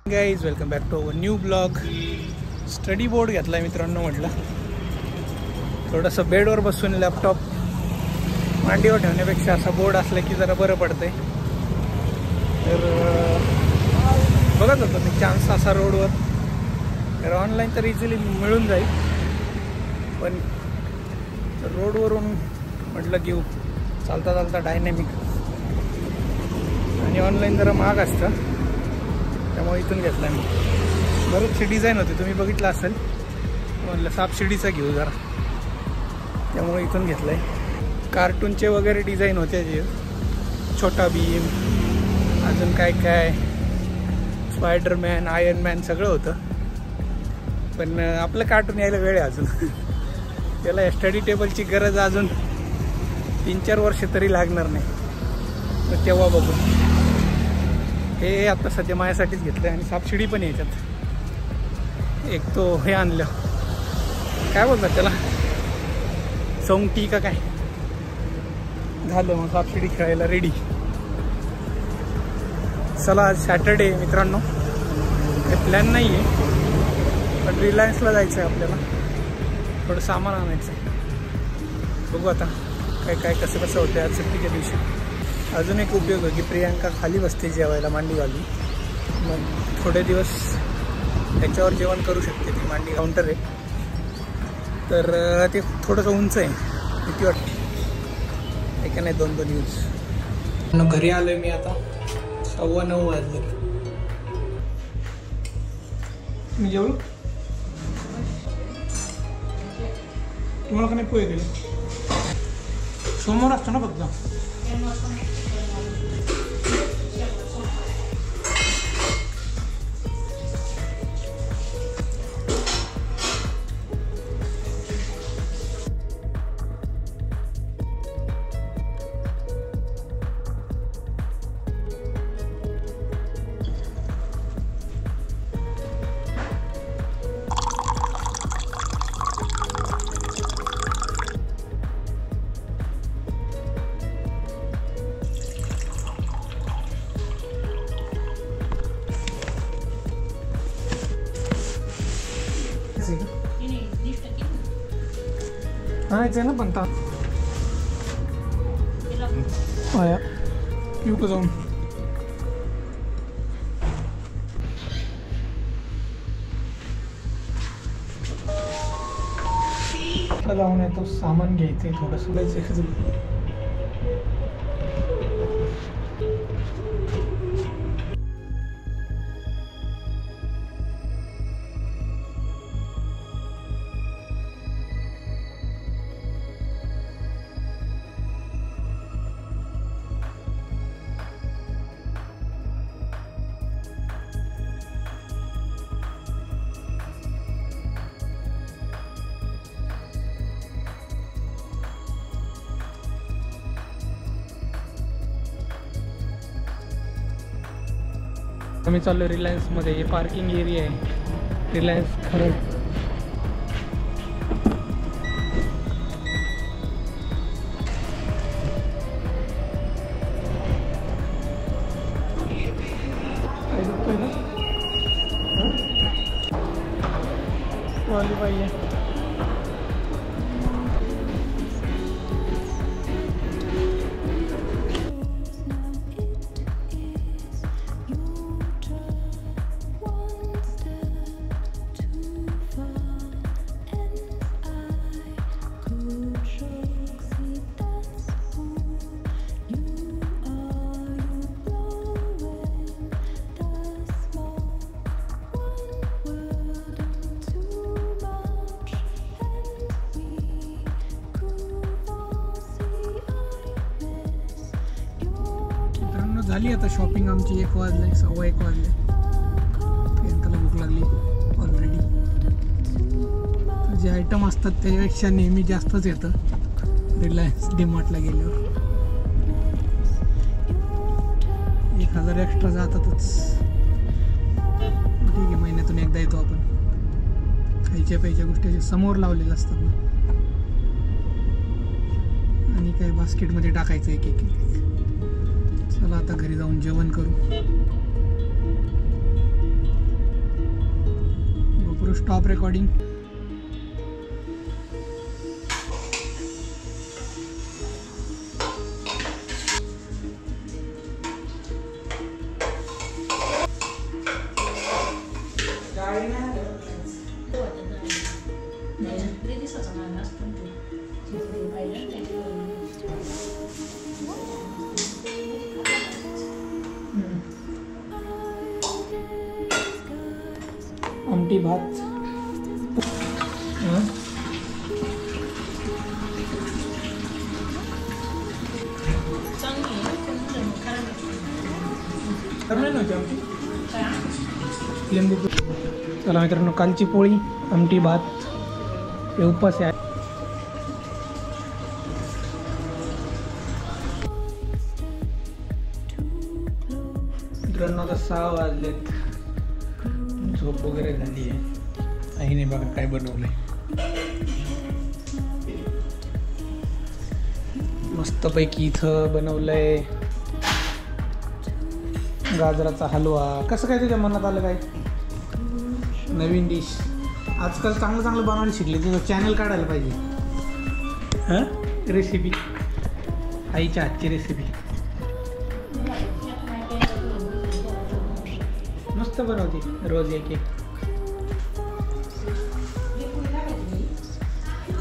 Guys welcome back to new blog. Study board घेतला आहे मित्रांनो. म्हटलं थोडंसं बेडवर बसून लॅपटॉप मांडीवर ठेवण्यापेक्षा असा बोर्ड असला की जरा बरं पडतंय. तर बघत होतो मी चान्स असा रोडवर. तर ऑनलाईन तर इझिली मिळून जाईल, पण रोडवरून म्हटलं घेऊ चालता चालता डायनॅमिक. आणि ऑनलाईन जरा महाग असतं, त्यामुळे इथून घेतला मी. बरेचसे डिझाईन होते, तुम्ही बघितलं असेल. म्हटलं सापशिडीचा घेऊ जरा, त्यामुळे इथून घेतलं आहे. कार्टूनचे वगैरे डिझाईन होते, जे छोटा भीम, अजून काय काय स्पायडरमॅन, आयर्न मॅन सगळं होतं. पण आपलं कार्टून यायला वेळ आहे अजून. त्याला स्टडी टेबलची गरज अजून 3-4 वर्ष तरी लागणार नाही, तर तेव्हा बघू. हे आता सध्या माझ्यासाठीच घेतलं आहे. आणि सापशिडी पण याच्यात एक तो हे आणलं, काय बोलतात त्याला, सोंगटी का काय, झालं मग सापशिडी खेळायला रेडी. चला आज सॅटर्डे मित्रांनो, काही प्लॅन नाही आहे, पण रिलायन्सला जायचं आहे आपल्याला. थोडं सामान आणायचं आहे. बघू आता काय काय कसं कसं होतं आज सुट्टीच्या दिवशी. अजून एक उपयोग आहे की प्रियांका खाली बसते जेवायला मांडी घालून. मग थोडे दिवस त्याच्यावर जेवण करू शकते. ती मांडी काउंटर आहे, तर ते थोडंसं उंच आहे, भीती वाटते. आहे का नाही, 2-2 यूज. घरी आलो आहे मी आता, 9:15 वाजले. मी जेवलो. तुम्हाला का नाही पोहे गेले? सोमवार असतो ना फक्त. आणायचं आहे ना पण आया येऊ का जाऊन. जाऊन येतो, सामान घ्यायचंय थोडंसं. आम्ही चाललो रिलायन्समध्ये. हे पार्किंग एरिया आहे रिलायन्स खरं. पाहिजे झाली आता शॉपिंग आमची. 1 वाजले, 1:15 वाजले. प्रियंकाला भूक लागली ऑलरेडी. जे आयटम असतात त्याच्यापेक्षा नेहमी जास्तच येतं रिलायन्स डीमार्टला गेल्यावर. 1000 एक्स्ट्रा जातातच. ठीक आहे, महिन्यातून एकदा येतो आपण. खायच्या प्यायच्या गोष्टी समोर लावलेल्या असतात ना, आणि काय बास्केटमध्ये टाकायचं एक एक. चला आता घरी जाऊन जेवण करू. करू स्टॉप रेकॉर्डिंग. आमटी भात. लिंबू. चला मित्रांनो, कालची पोळी, आमटी भात, हे उपास आहे. मित्रांनो आता 6 वाजलेत, झोप वगैरे झाली आहे. आईने बघा काय बनवलंय. मस्तपैकी इथं बनवलंय गाजराचा हलवा. कसं काय तुझ्या मनात आलं काय नवीन डिश? आजकाल चांगलं चांगलं बनवायला शिकले, तुझं चॅनल काढायला पाहिजे. हां, रेसिपी, आईच्या हातची रेसिपी मस्त बनवते रोज एक एक.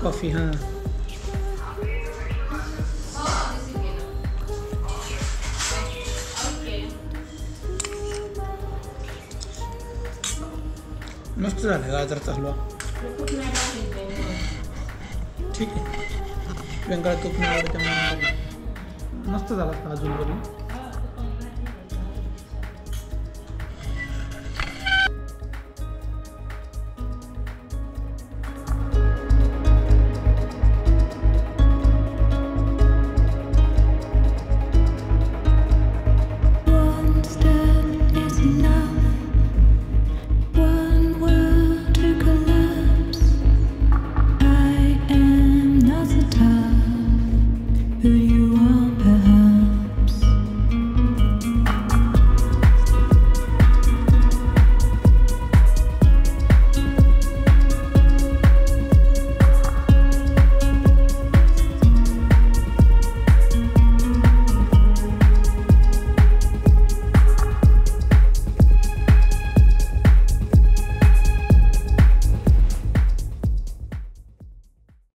कॉफी. हां, मस्त झालं गाजरचा हलवा. ठीक आहे, व्यंकळा तूप नाही आवडत त्यामुळे मस्त झाला अजून बोलून.